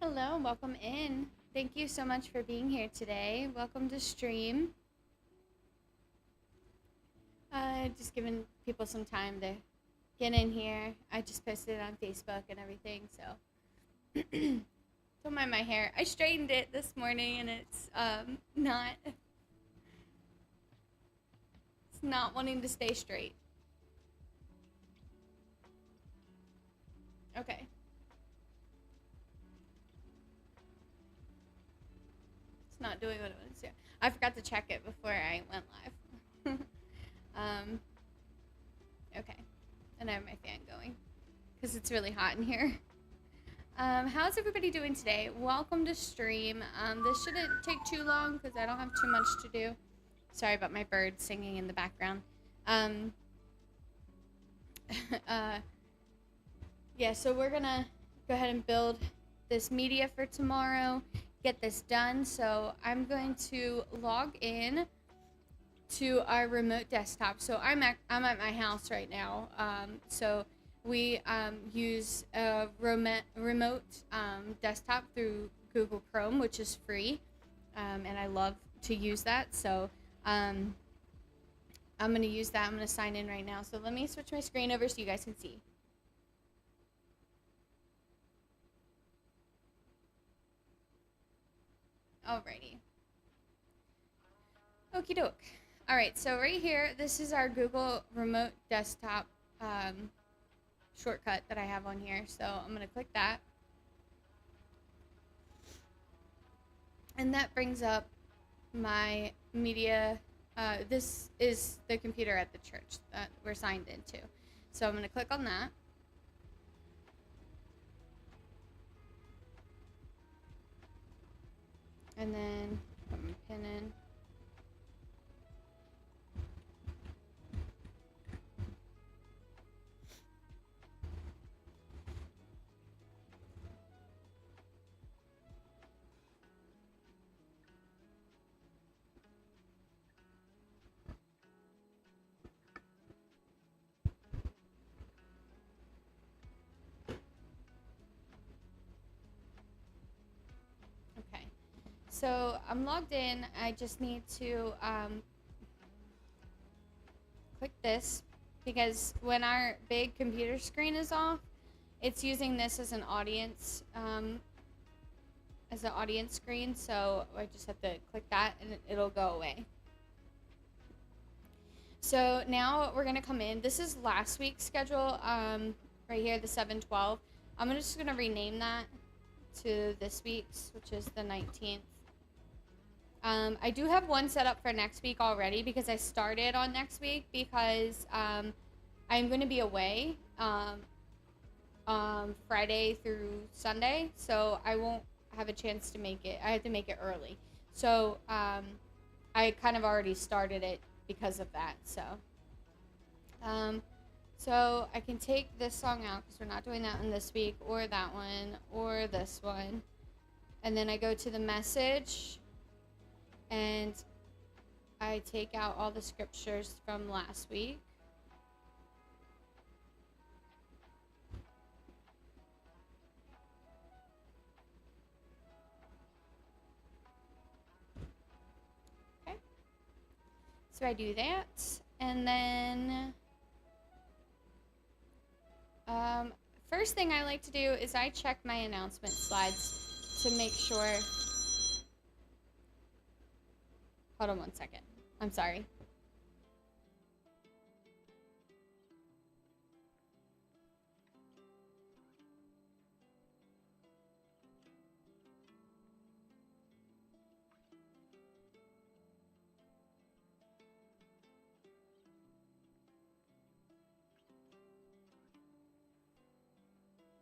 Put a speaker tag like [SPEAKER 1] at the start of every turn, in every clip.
[SPEAKER 1] Hello, welcome in. Thank you so much for being here today. Welcome to stream. Just giving people some time to get in here. I just posted it on Facebook and everything, so don't mind my hair. I straightened it this morning and it's not wanting to stay straight. Okay. It's not doing what it wants to. I forgot to check it before I went live. um okay. And I have my fan going because it's really hot in here. How's everybody doing today? Welcome to stream. This shouldn't take too long because I don't have too much to do. Sorry about my bird singing in the background. Yeah, so we're gonna go ahead and build this media for tomorrow, get this done. So I'm going to log in to our remote desktop. So I'm at my house right now. So we use a remote desktop through Google Chrome, which is free, and I love to use that. So I'm going to use that. I'm going to sign in right now. So let me switch my screen over so you guys can see. Alrighty. Okie doke. All right, so right here, this is our Google Remote Desktop shortcut that I have on here. So I'm going to click that. And that brings up my media. This is the computer at the church that we're signed into. So I'm going to click on that. And then put my pin in. Okay. So I'm logged in. I just need to click this because when our big computer screen is off, it's using this as an audience screen. So I just have to click that and it'll go away. So now we're gonna come in. This is last week's schedule, right here, the 7/12. I'm just gonna rename that to this week's, which is the 19th. I do have one set up for next week already because I started on next week because I'm going to be away Friday through Sunday, so I won't have a chance to make it. I have to make it early. So I kind of already started it because of that. So I can take this song out because we're not doing that one this week, or that one, or this one. And then I go to the message, and I take out all the scriptures from last week. Okay. So I do that, and then first thing I like to do is I check my announcement slides to make sure. Hold on one second. I'm sorry.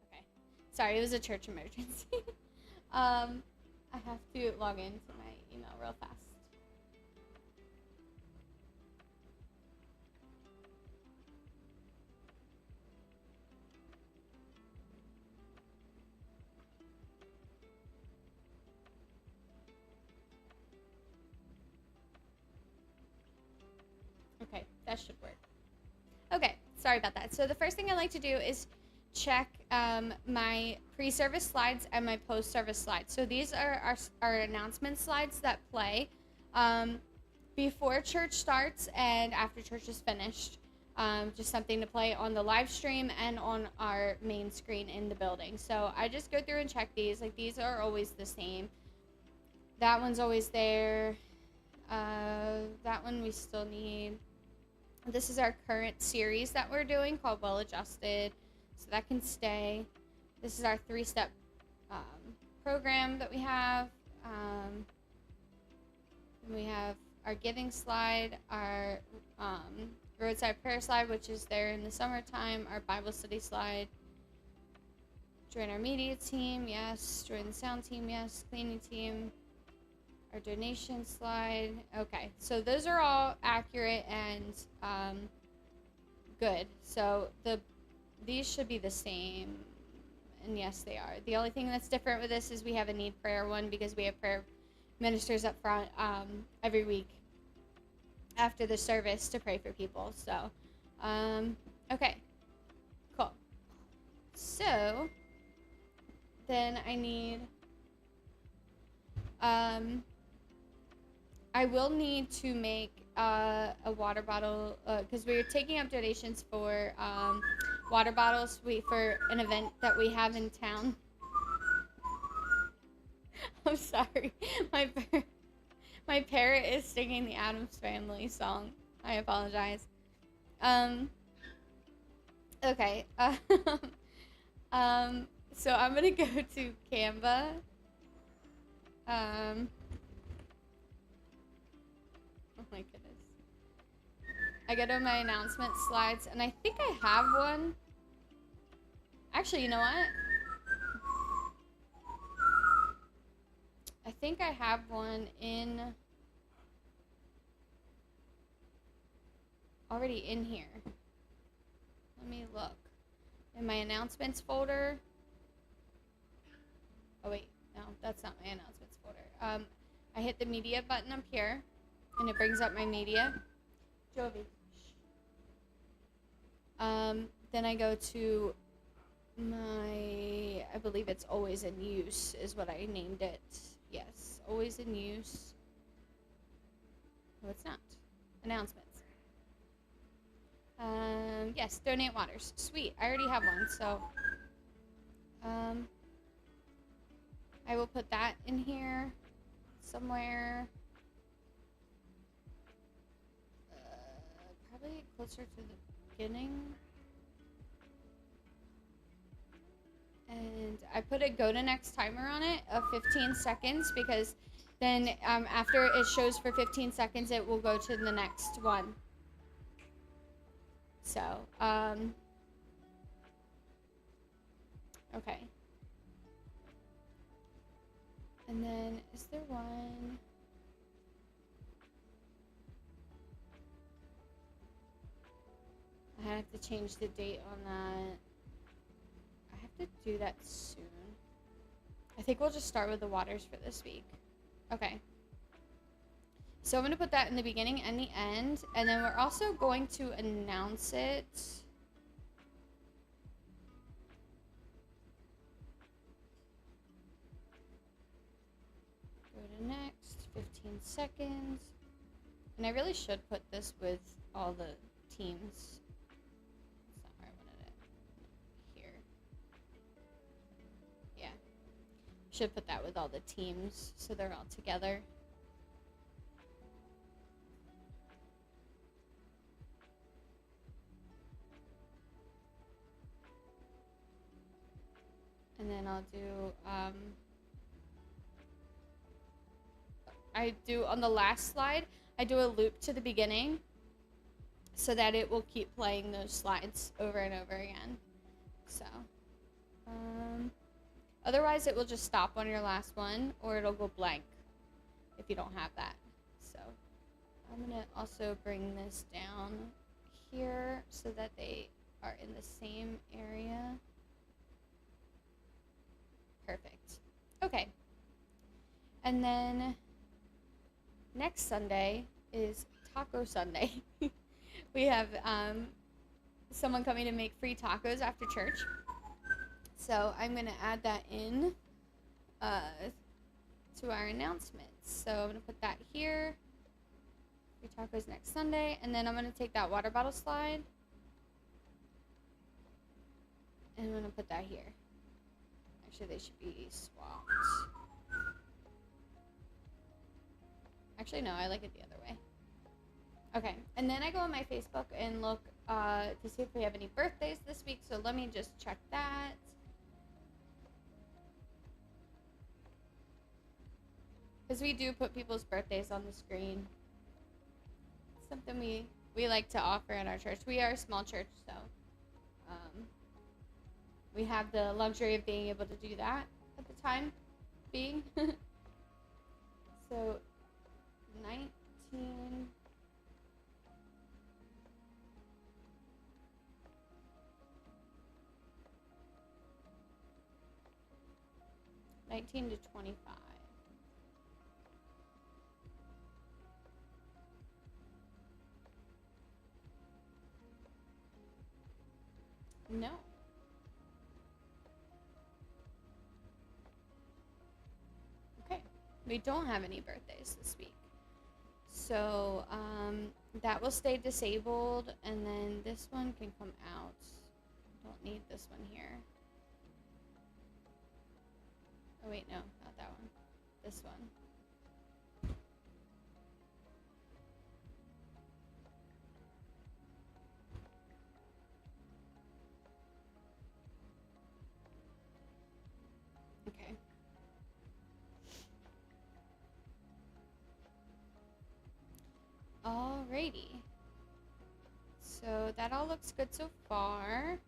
[SPEAKER 1] Okay. Sorry, it was a church emergency. I have to log into my email real fast. Okay, that should work. Okay, sorry about that. So the first thing I like to do is check my pre-service slides and my post-service slides. So these are our announcement slides that play before church starts and after church is finished. Just something to play on the live stream and on our main screen in the building. So I just go through and check these. Like, these are always the same. That one's always there. That one we still need. This is our current series that we're doing called Well Adjusted. So that can stay. This is our 3-step program that we have. We have our giving slide, our roadside prayer slide, which is there in the summertime, our Bible study slide. Join our media team, yes. Join the sound team, yes. Cleaning team. Our donation slide. Okay, so those are all accurate and good. So these should be the same, and yes, they are. The only thing that's different with this is we have a need prayer one because we have prayer ministers up front every week after the service to pray for people. So, okay, cool. So then I need, I will need to make a water bottle, because we're taking up donations for water bottles for an event that we have in town. I'm sorry, my parrot is singing the Addams Family song. I apologize. Okay. So I'm gonna go to Canva. Oh my goodness. I go to my announcement slides, and I think I have one. Actually, you know what? I think I have one already in here. Let me look. In my announcements folder. Oh wait, no, that's not my announcements folder. I hit the media button up here, and it brings up my media. Jovi. Then I go to I believe it's always in use is what I named it. Yes, always in use. No, it's not. Announcements. Yes, donate waters. Sweet, I already have one, so I will put that in here somewhere. Probably closer to the beginning. And I put a go to next timer on it of 15 seconds because then after it shows for 15 seconds, it will go to the next one. So, okay. And then, is there one? I have to change the date on that. I have to do that soon. I think we'll just start with the waters for this week. Okay. So I'm going to put that in the beginning and the end. And then we're also going to announce it. Go to next. 15 seconds. And I really should put this with all the teams. That's not where I wanted it. Here. Yeah. Should put that with all the teams so they're all together. And then I'll do, on the last slide, I do a loop to the beginning so that it will keep playing those slides over and over again. So, otherwise it will just stop on your last one or it'll go blank if you don't have that. So, I'm gonna also bring this down here so that they are in the same area. Perfect. Okay. And then next Sunday is Taco Sunday. We have someone coming to make free tacos after church. So I'm going to add that in to our announcements. So I'm going to put that here. Free tacos next Sunday. And then I'm going to take that water bottle slide. And I'm going to put that here. Actually, they should be swapped. Actually, no, I like it the other way. Okay, and then I go on my Facebook and look to see if we have any birthdays this week. So let me just check that. Because we do put people's birthdays on the screen. It's something we like to offer in our church. We are a small church, so we have the luxury of being able to do that at the time being. So 19... 19 to 25. No. Okay. We don't have any birthdays this week. So, that will stay disabled, and then this one can come out. Don't need this one here. Oh wait, no, not that one. This one. Okay. Alrighty. So that all looks good so far.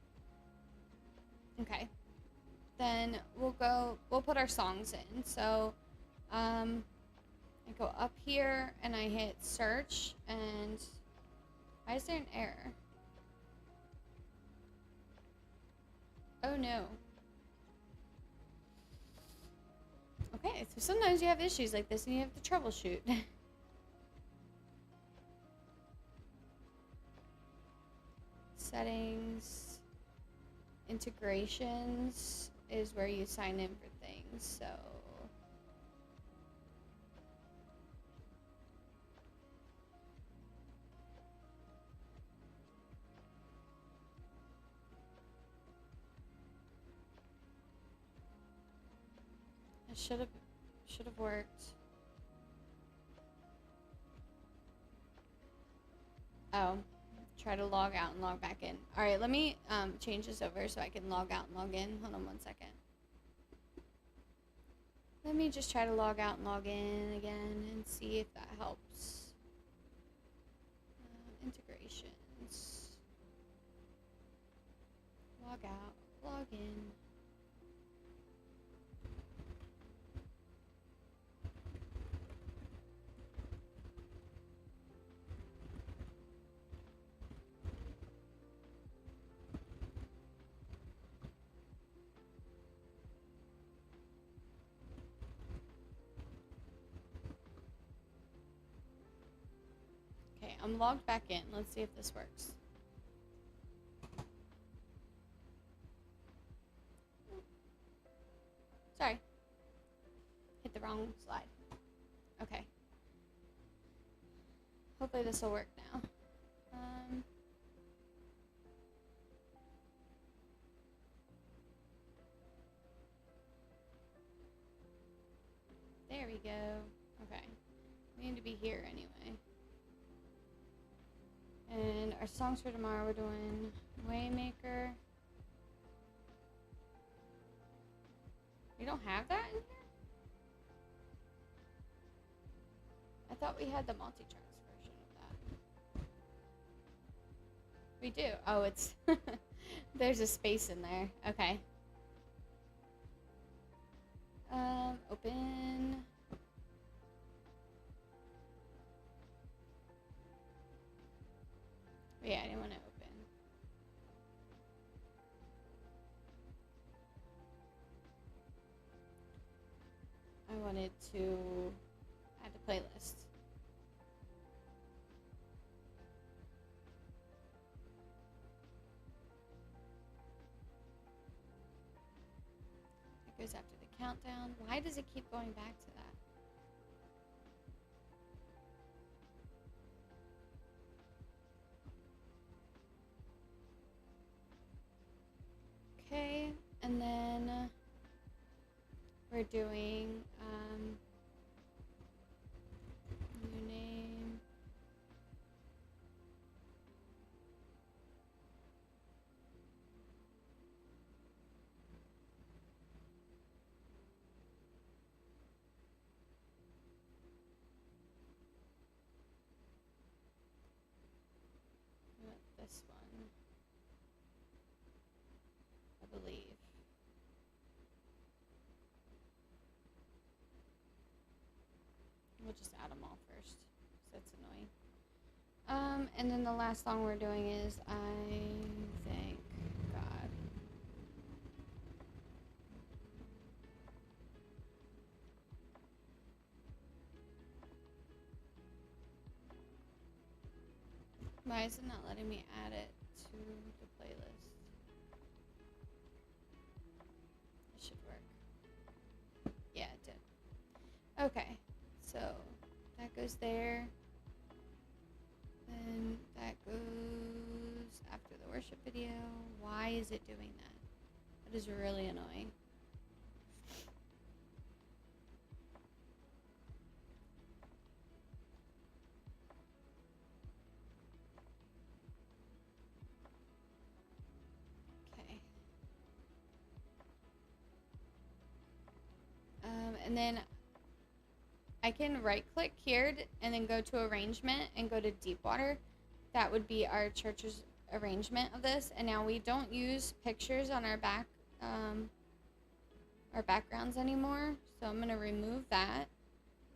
[SPEAKER 1] Okay. Then we'll put our songs in. So I go up here and I hit search, and why is there an error? Oh no. Okay, so sometimes you have issues like this and you have to troubleshoot. Settings, integrations is where you sign in for things, so it should have worked. Oh, try to log out and log back in. All right, let me change this over so I can log out and log in. Hold on 1 second. Let me just try to log out and log in again and see if that helps. Integrations. Log out, log in. Okay, I'm logged back in. Let's see if this works. Sorry. Hit the wrong slide. Okay. Hopefully this will work now. There we go. Okay. We need to be here anyway. And our songs for tomorrow, we're doing Waymaker. We don't have that in here? I thought we had the multi-tracks version of that. We do. Oh, it's... there's a space in there. Okay. Open... Yeah, I didn't want to open. I wanted to add the playlist. goes after the countdown. Why does it keep going back to that? Okay, and then we're doing new name. This one, I believe. We'll just add them all first, because that's annoying. And then the last song we're doing is I Thank God. Why is it not letting me add it to the playlist? It should work. Yeah, it did. Okay, so that goes there. Then that goes after the worship video. Why is it doing that? That is really annoying. And then I can right click here and then go to arrangement and go to deep water. That would be our church's arrangement of this. And now we don't use pictures on our backgrounds anymore. So I'm going to remove that.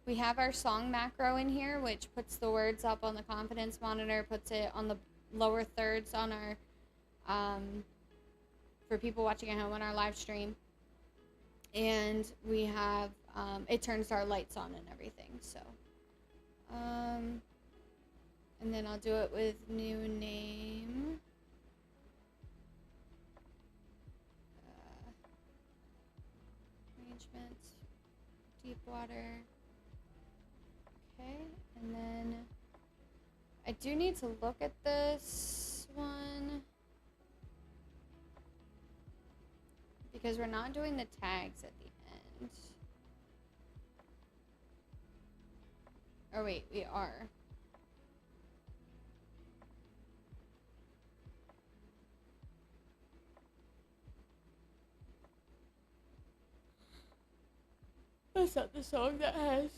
[SPEAKER 1] We have our song macro in here, which puts the words up on the confidence monitor, puts it on the lower thirds on our, for people watching at home on our live stream. And we have, it turns our lights on and everything, so. And then I'll do it with new name. Arrangement, deep water. Okay, and then I do need to look at this one. Because we're not doing the tags at the end. Or wait, we are. That's not the song that has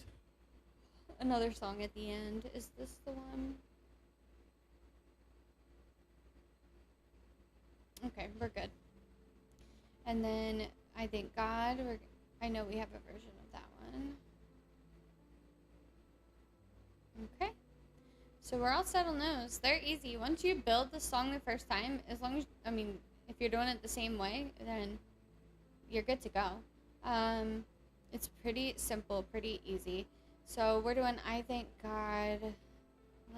[SPEAKER 1] another song at the end. Is this the one? Okay, we're good. And then I thank God. I know we have a version of that one. Okay. So we're all set on those. They're easy. Once you build the song the first time, as long as, I mean, if you're doing it the same way, then you're good to go. It's pretty simple, pretty easy. So we're doing I thank God.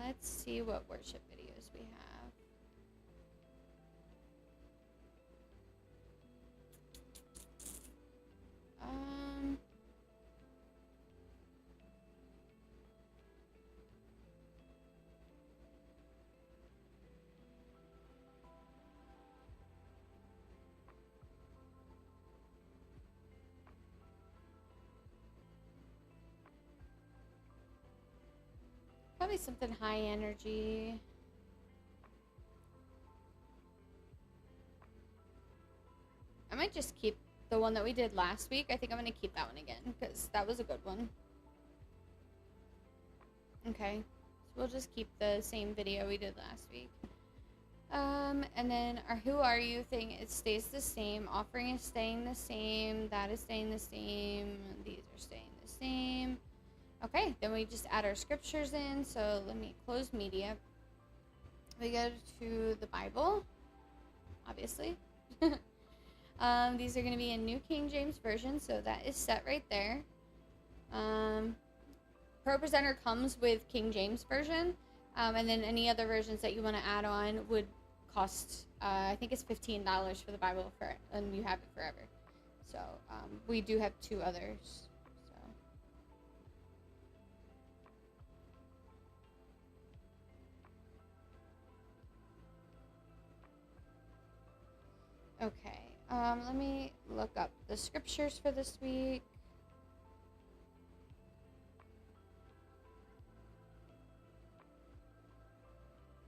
[SPEAKER 1] Let's see what worship videos we have. Probably something high energy. I might just keep the one that we did last week. I think I'm going to keep that one again because that was a good one. Okay. So we'll just keep the same video we did last week. And then our who are you thing, it stays the same. Offering is staying the same. That is staying the same. These are staying the same. Okay, then we just add our scriptures in. So let me close media. We go to the Bible, obviously. These are going to be in New King James Version, so that is set right there. ProPresenter comes with King James Version, and then any other versions that you want to add on would cost, I think it's $15 for the Bible, and you have it forever. So we do have 2 others. So okay, let me look up the scriptures for this week.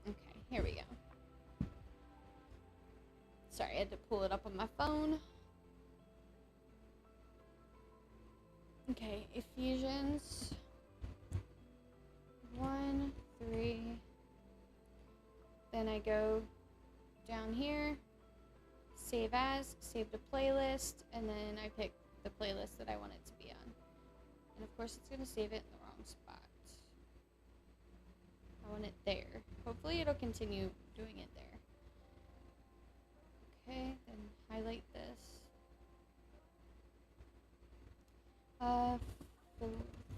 [SPEAKER 1] Okay, here we go. Sorry, I had to pull it up on my phone. Okay, Ephesians 1:3. Then I go down here, save as, save the playlist, and then I pick the playlist that I want it to be on. And of course, it's going to save it in the wrong spot. I want it there. Hopefully, it'll continue doing it there. Okay, then highlight this.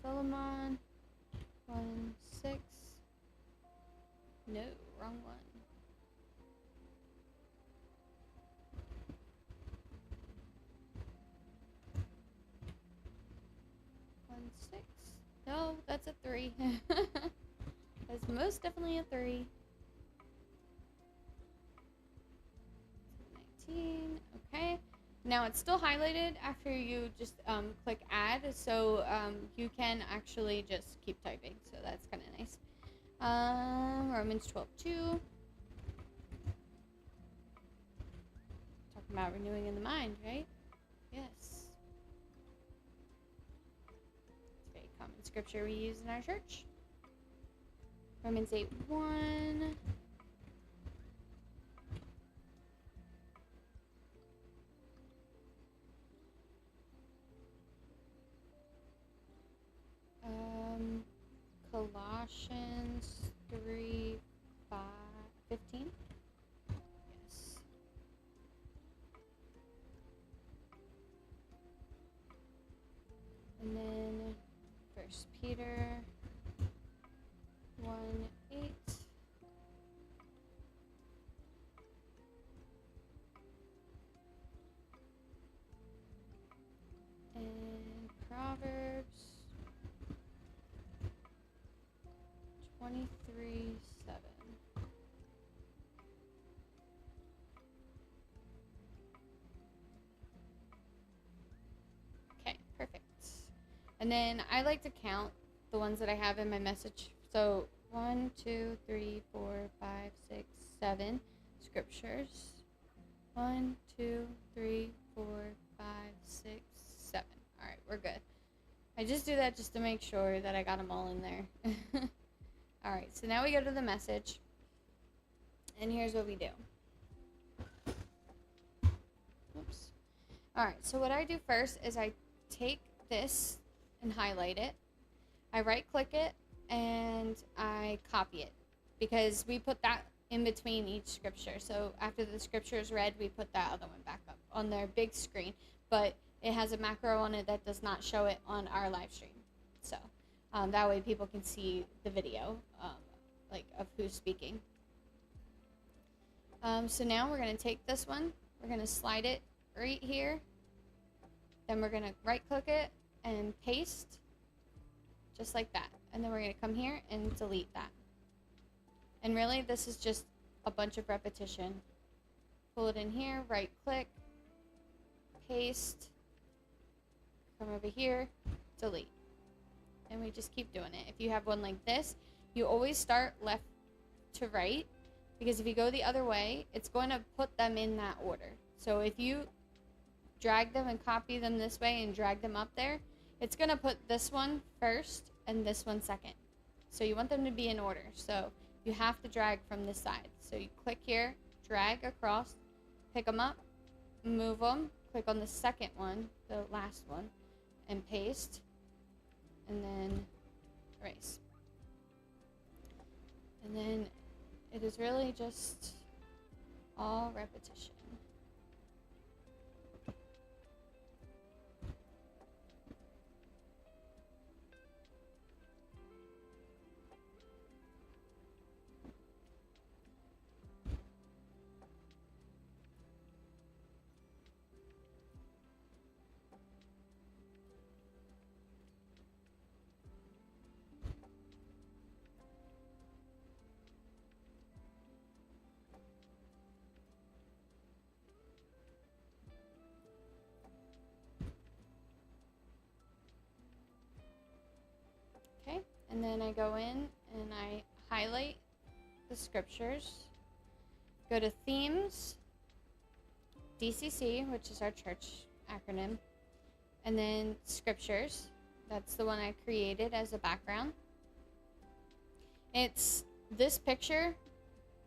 [SPEAKER 1] Philemon 1:6. No, wrong one. No, that's a 3. That's most definitely a 3. 19. Okay. Now it's still highlighted after you just click add, so you can actually just keep typing. So that's kind of nice. Romans 12:2. Talking about renewing in the mind, right? Yes. It's a very common scripture we use in our church. Romans 8:1. Colossians 3:15. Yes. And then 1 Peter 1:8. And Proverbs 23:7. Okay, perfect. And then I like to count the ones that I have in my message. So 1, 2, 3, 4, 5, 6, 7 scriptures. 1, 2, 3, 4, 5, 6, 7. All right, we're good. I just do that just to make sure that I got them all in there. All right, so now we go to the message, and here's what we do. Oops. All right, so what I do first is I take this and highlight it. I right-click it, and I copy it, because we put that in between each scripture. So after the scripture is read, we put that other one back up on their big screen, but it has a macro on it that does not show it on our live stream. So that way people can see the video, like of who's speaking. So now we're going to take this one. We're going to slide it right here. Then we're going to right-click it and paste, just like that. And then we're going to come here and delete that. And really, this is just a bunch of repetition. Pull it in here, right-click, paste, come over here, delete. And we just keep doing it. If you have one like this, you always start left to right, because if you go the other way, it's going to put them in that order. So if you drag them and copy them this way and drag them up there, it's going to put this one first and this one second. So you want them to be in order. So you have to drag from this side. So you click here, drag across, pick them up, move them, click on the second one, the last one, and paste, and then erase. And then it is really just all repetition. And then I go in and I highlight the scriptures, go to themes, DCC, which is our church acronym, and then scriptures. That's the one I created as a background. It's this picture,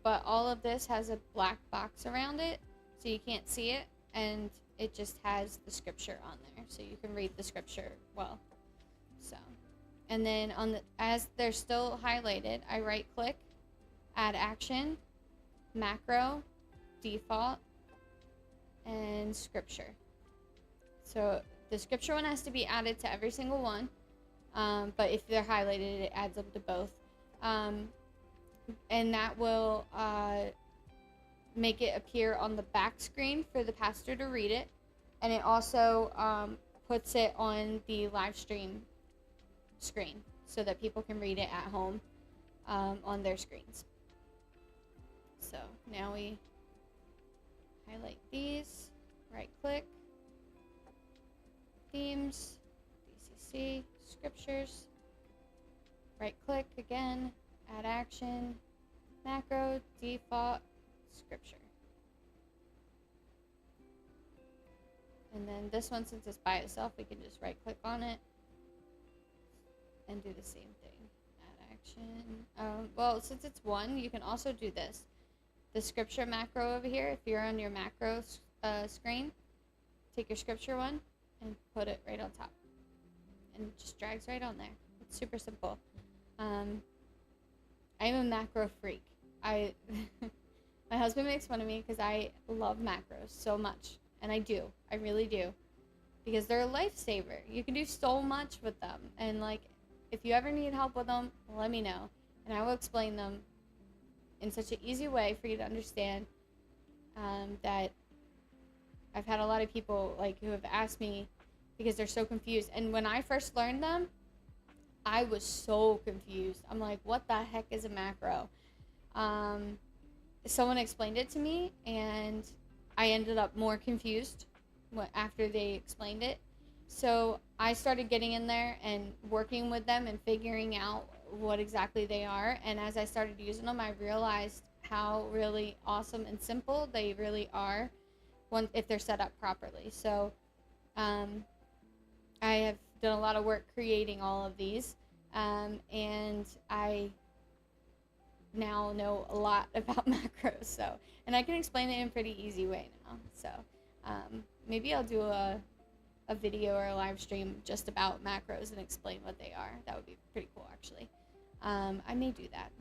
[SPEAKER 1] but all of this has a black box around it, so you can't see it, and it just has the scripture on there, so you can read the scripture well. So, and then as they're still highlighted, I right click, add action, macro, default, and scripture. So the scripture one has to be added to every single one, but if they're highlighted, it adds up to both. And that will make it appear on the back screen for the pastor to read it, and it also puts it on the live stream screen so that people can read it at home on their screens. So now we highlight these, right click, themes, DCC, scriptures, right click again, add action, macro, default, scripture. And then this one, since it's by itself, we can just right click on it and do the same thing. Add action. Well, since it's one, you can also do this. The scripture macro over here, if you're on your macro screen, take your scripture one and put it right on top. And it just drags right on there. It's super simple. I'm a macro freak. My husband makes fun of me because I love macros so much. And I do. I really do. Because they're a lifesaver. You can do so much with them. And, like, if you ever need help with them, let me know. And I will explain them in such an easy way for you to understand that I've had a lot of people, like, who have asked me because they're so confused. And when I first learned them, I was so confused. I'm like, what the heck is a macro? Someone explained it to me, and I ended up more confused after they explained it. So I started getting in there and working with them and figuring out what exactly they are. And as I started using them, I realized how really awesome and simple they really are if they're set up properly. So I have done a lot of work creating all of these, and I now know a lot about macros. So, and I can explain it in a pretty easy way now. So maybe I'll do a video or a live stream just about macros and explain what they are. That would be pretty cool, actually. I may do that.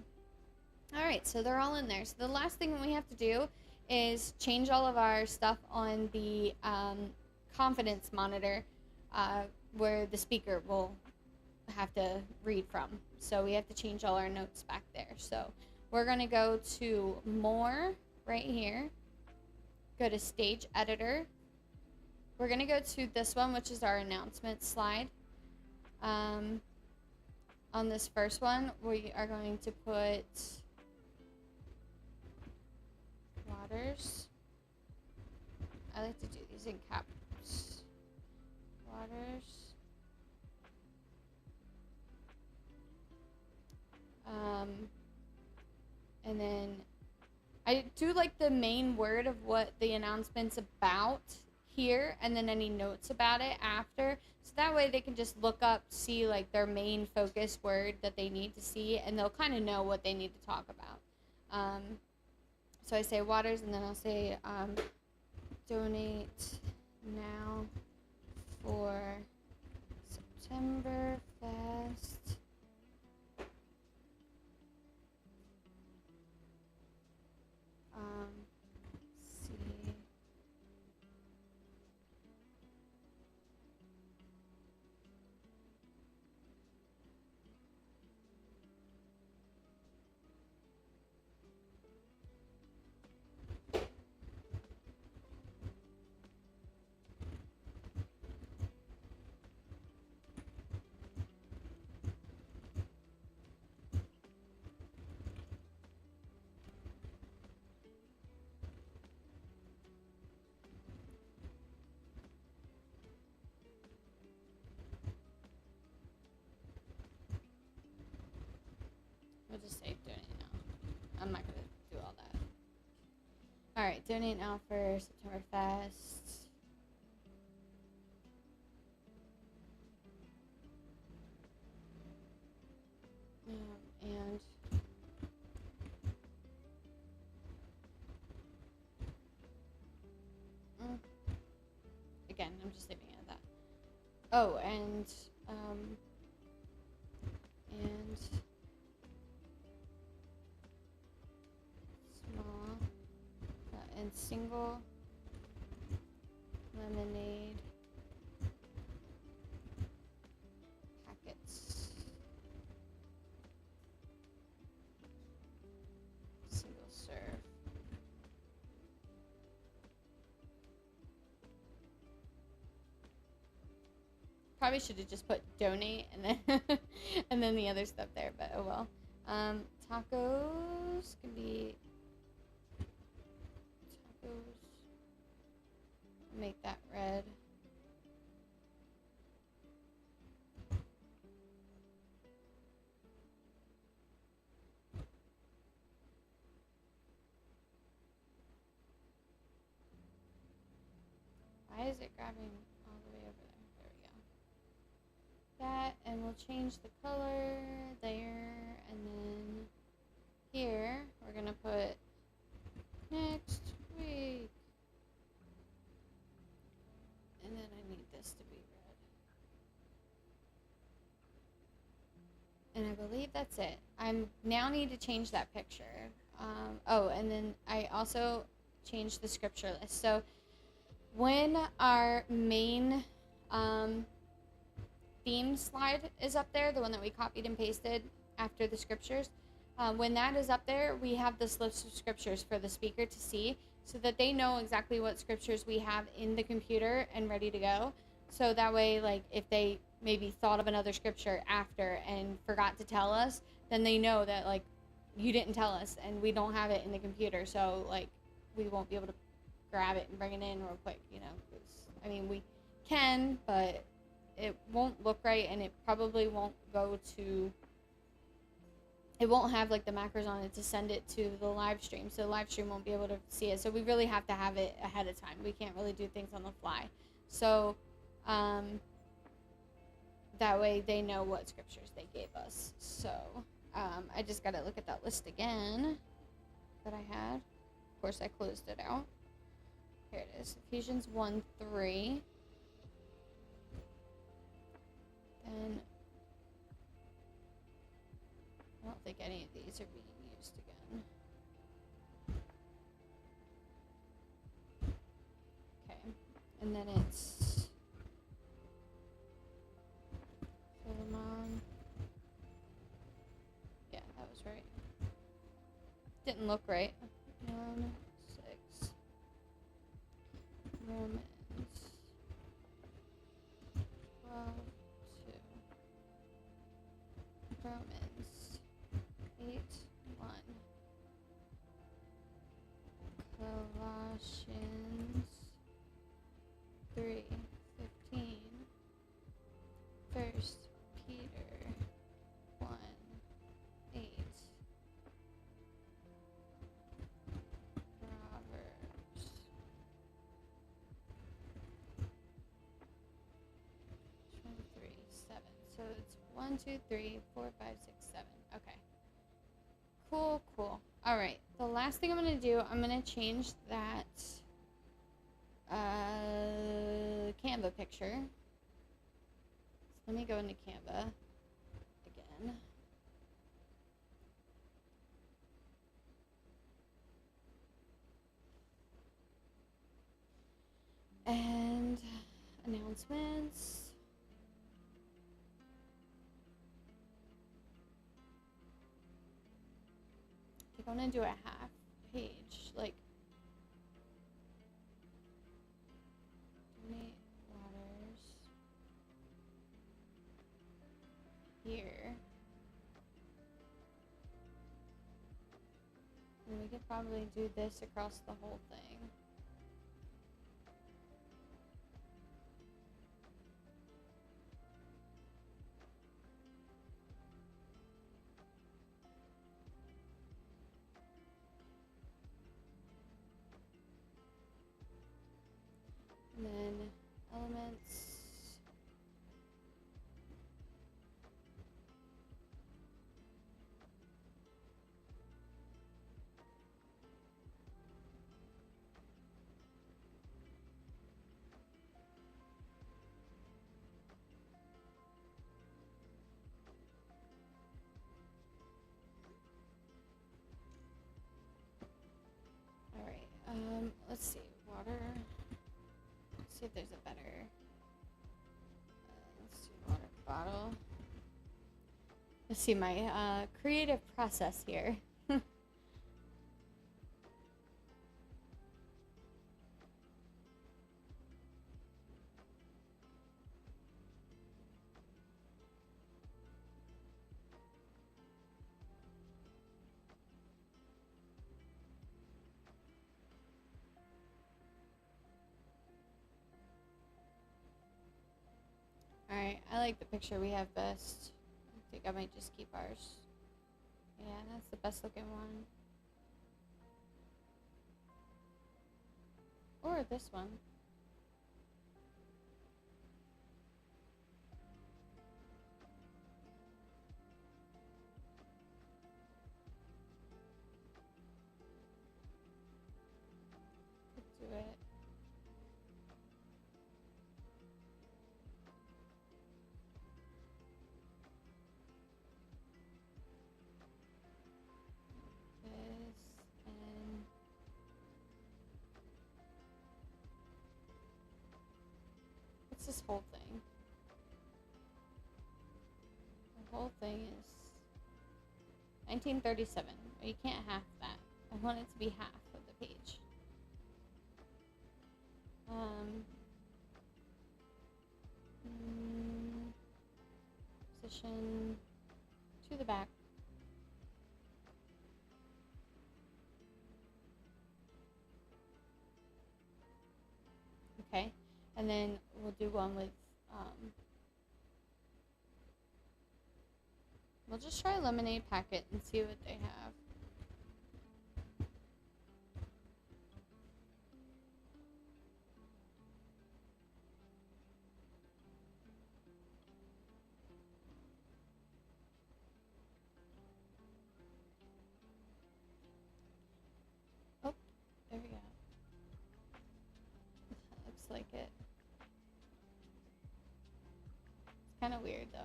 [SPEAKER 1] All right, so they're all in there. So the last thing we have to do is change all of our stuff on the confidence monitor where the speaker will have to read from. So we have to change all our notes back there. So we're going to go to More right here. Go to Stage Editor. We're going to go to this one, which is our announcement slide. On this first one, we are going to put Waters. I like to do these in caps. Waters. And then I do like the main word of what the announcement's about here, and then any notes about it after, so that way they can just look up, see like their main focus word that they need to see, and they'll kind of know what they need to talk about. So I say Waters, and then I'll say donate now for September Fest. See. We'll just say donate now. I'm not gonna do all that. All right, donate now for September Fest. And again, I'm just leaving it at that. Oh, and small and single lemonade packets. Single serve. Probably should have just put donate and then and then the other stuff there, but oh well. Tacos can be tacos. Make that red. Why is it grabbing all the way over there? There we go. That, and we'll change the color there, and then here we're gonna put next week. And then I need this to be red. And I believe that's it. I now need to change that picture. Oh, and then I also changed the scripture list. So when our main theme slide is up there, the one that we copied and pasted after the scriptures, when that is up there, we have this list of scriptures for the speaker to see so that they know exactly what scriptures we have in the computer and ready to go. So that way, like, if they maybe thought of another scripture after and forgot to tell us, then they know that, like, you didn't tell us and we don't have it in the computer. So, like, we won't be able to grab it and bring it in real quick, you know. 'Cause, I mean, we can, but it won't look right, and it probably won't go to, it won't have like the macros on it to send it to the live stream, so the live stream won't be able to see it. So we really have to have it ahead of time. We can't really do things on the fly. So that way they know what scriptures they gave us. So I just got to look at that list again that I had. Of course, I closed it out. Here it is. Ephesians 1:3. Then I don't think any of these are being used again. Okay. And then it's Solomon. Yeah, that was right. Didn't look right. 1:6. Romans 12:2. Romans 8:1. Colossians 3:15. 1 Peter 1:8. Proverbs 23:7. So it's 1, 2, 3, 4, 5, 6, 7. Okay. Cool, cool. All right. The last thing I'm going to do, I'm going to change that Canva picture. So let me go into Canva again. And announcements. I want to do a half page, like donate waters here. And we could probably do this across the whole thing. let's see, water. Let's see if there's a better. Let's see, water bottle. Let's see my creative process here. Alright, I like the picture we have best. I think I might just keep ours. Yeah, that's the best looking one. Or this one. Could do it. This whole thing. The whole thing is 1937. You can't half that. I want it to be half of the page. Position to the back. Okay. And then we'll do one with, we'll just try lemonade packet and see what they have. Oh, there we go. That looks like it. Kind of weird though.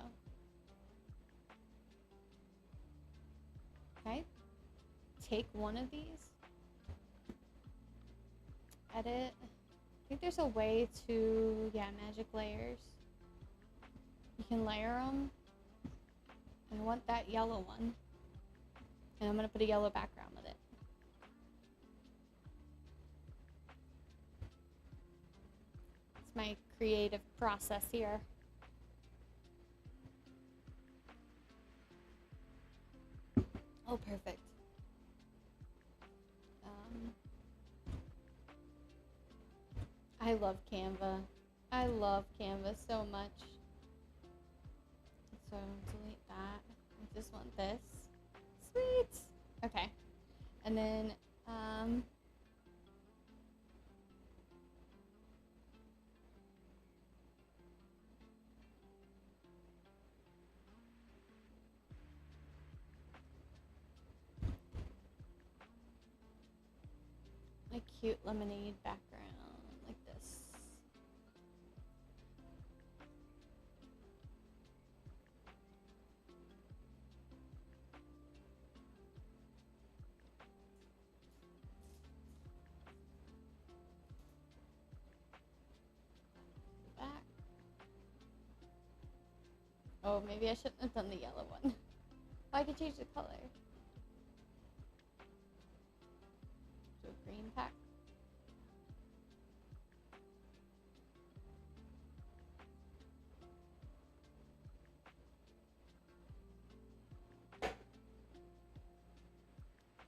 [SPEAKER 1] Okay, take one of these, edit. I think there's a way to, yeah, magic layers. You can layer them. I want that yellow one, and I'm gonna put a yellow background with it. It's my creative process here. Oh, perfect. I love Canva. I love Canva so much. So delete that. I just want this. Sweet. Okay. And then a cute lemonade background like this. Back. Oh, maybe I shouldn't have done the yellow one. Oh, I could change the color. To a green pack.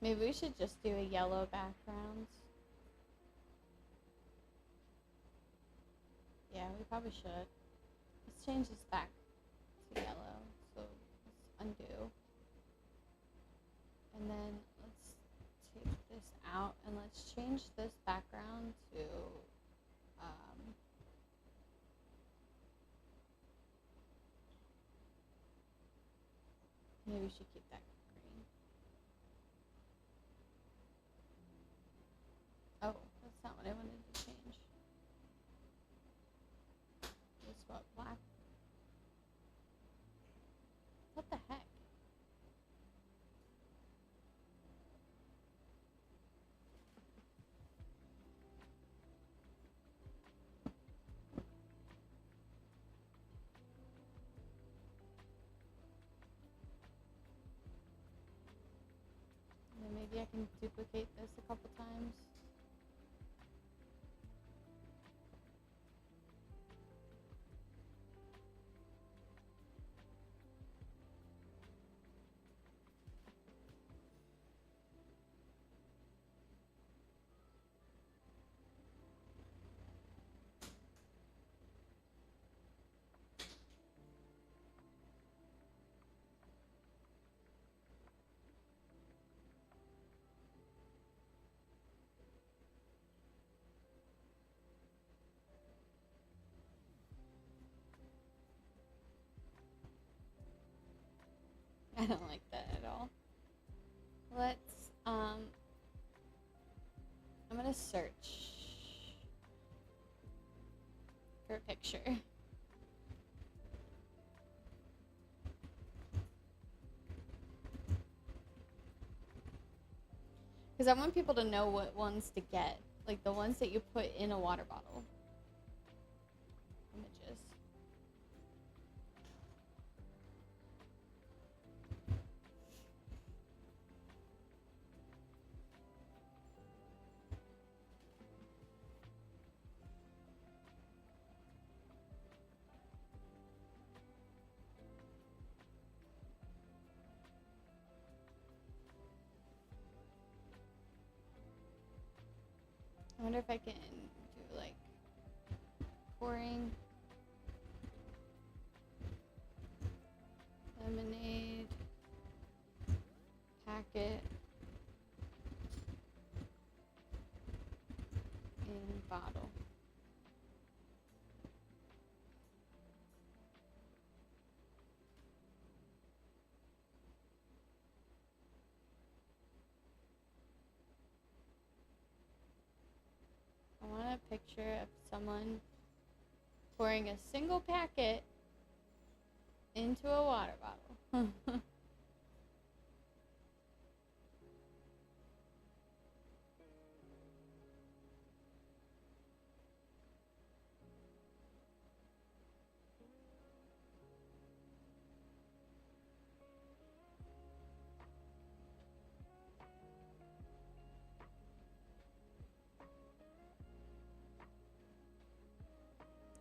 [SPEAKER 1] Maybe we should just do a yellow background. Yeah, we probably should. Let's change this back to yellow. So let's undo. And then let's take this out and let's change this background to maybe we should keep that green. Oh, that's not what I wanted to change. This what, black? What the heck? I can duplicate this a couple times. I don't like that at all. Let's, I'm gonna search for a picture. Because I want people to know what ones to get. Like the ones that you put in a water bottle. Images. I wonder if I can do like pouring lemonade packet in bottle. I want a picture of someone pouring a single packet into a water bottle.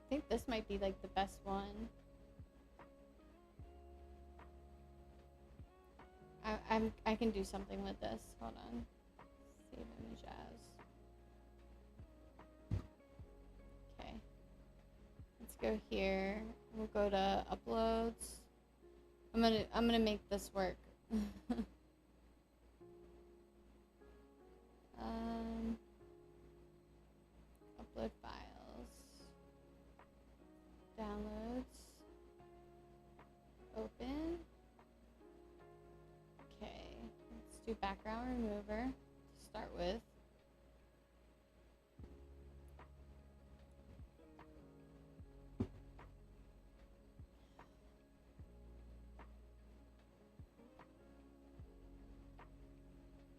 [SPEAKER 1] I think this might be like the best one. I can do something with this. Hold on. Save image as. Okay. Let's go here. We'll go to uploads. I'm gonna make this work. Upload files. Downloads. Open. Okay, let's do background remover to start with.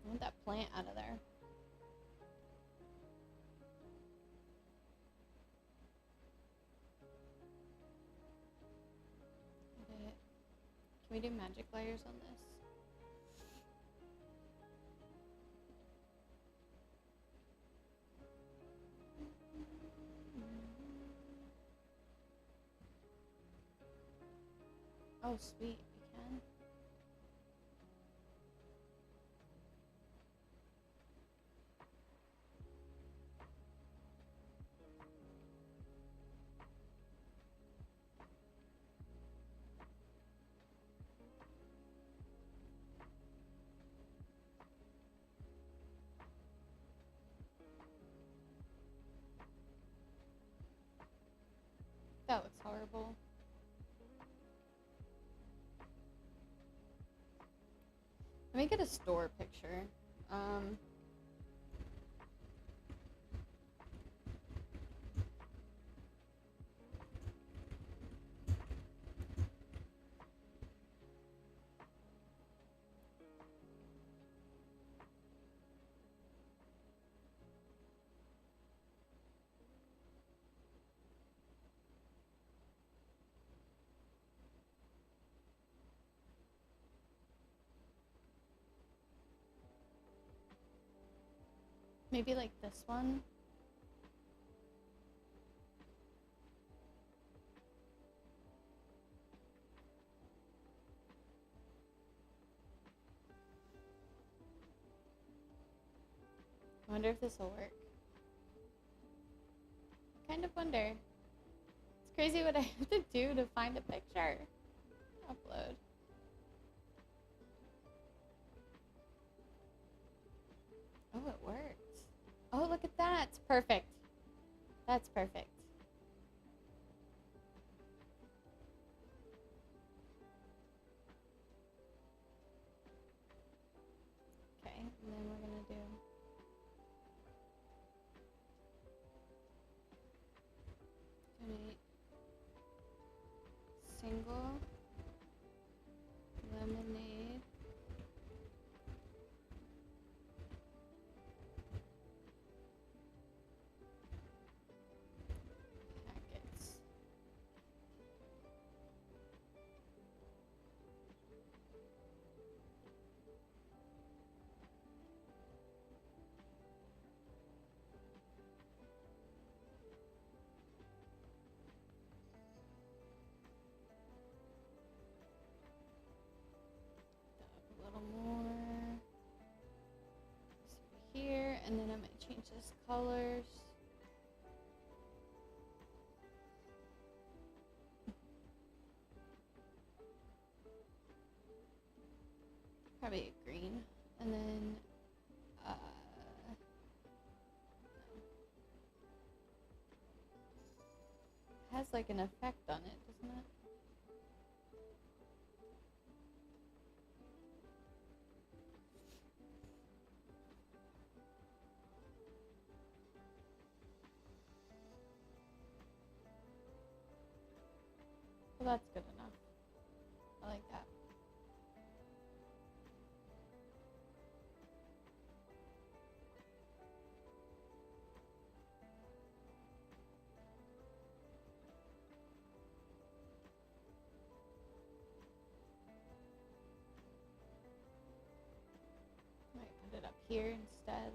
[SPEAKER 1] I want that plant out of there. Edit. Can we do magic layers on this? Oh, sweet, we can. That looks horrible. Let me get a store picture. Maybe like this one. I wonder if this will work. I kind of wonder. It's crazy what I have to do to find a picture. Upload. Oh, it worked. Oh, look at that. It's perfect. That's perfect. Okay, and then we're gonna do donate single lemonade packets. A little more here, and then I'm going to change this colors. Probably a green, and then has like an effect on it, doesn't it? Well, that's good enough. I like that. I might put it up here instead.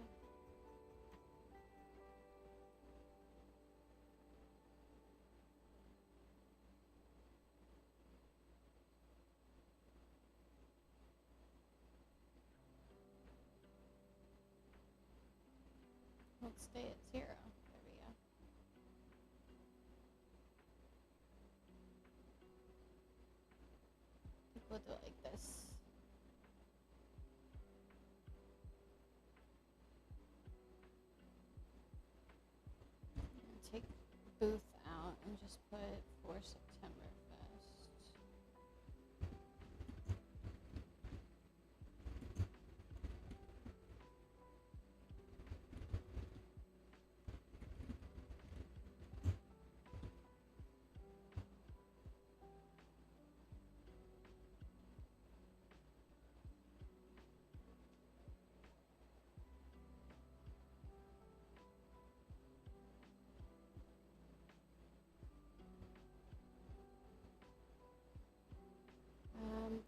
[SPEAKER 1] Let's stay at 0. There we go. I think we'll do it like this. And take booth out and just put for September Fest.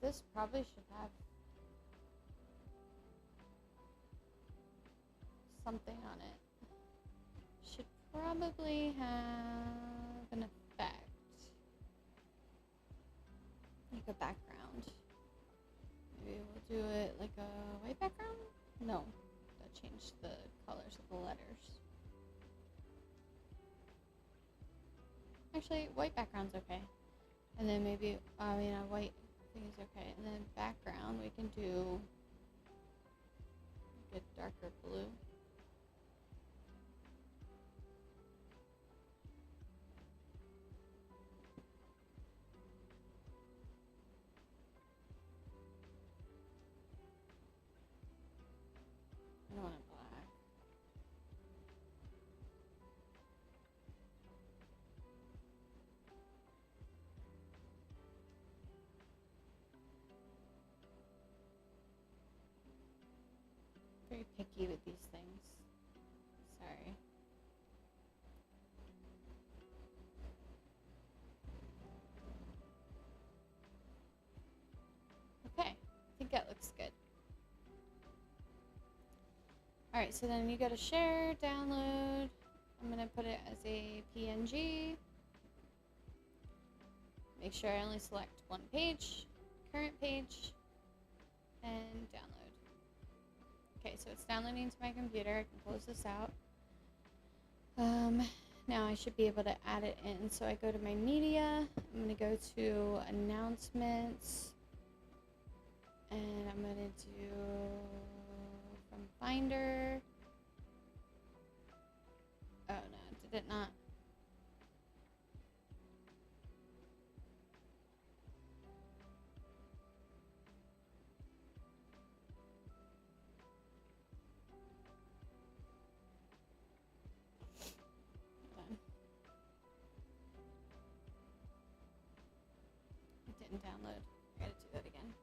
[SPEAKER 1] This probably should have something on it. Should probably have an effect. Like a background. Maybe we'll do it like a white background? No, that changed the colors of the letters. Actually, white background's okay. And then maybe, a white thing is okay. And then background, we can do like a darker blue. I don't want it black. Very picky with these things. Sorry. Okay, I think that looks good. Alright, so then you go to share, download. I'm going to put it as a PNG. Make sure I only select one page, current page, and download. Okay, so it's downloading to my computer. I can close this out. Now I should be able to add it in. So I go to my media. I'm going to go to announcements. And I'm going to do from Finder. Oh no, did it not? It didn't download. I gotta do that again.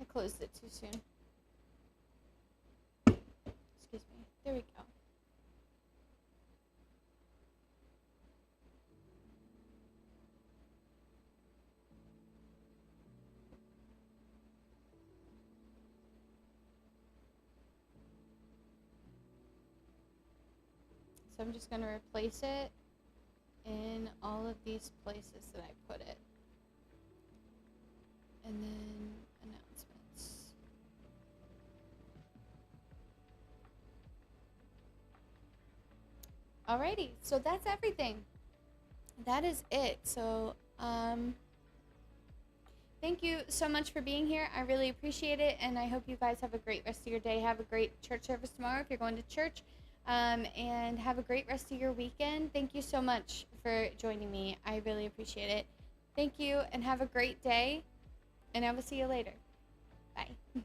[SPEAKER 1] I closed it too soon. Excuse me. There we go. So I'm just going to replace it in all of these places that I put it. And then announcements. Alrighty, so that's everything. That is it. So, thank you so much for being here. I really appreciate it, and I hope you guys have a great rest of your day. Have a great church service tomorrow if you're going to church, and have a great rest of your weekend. Thank you so much for joining me. I really appreciate it. Thank you, and have a great day, and I will see you later. Bye.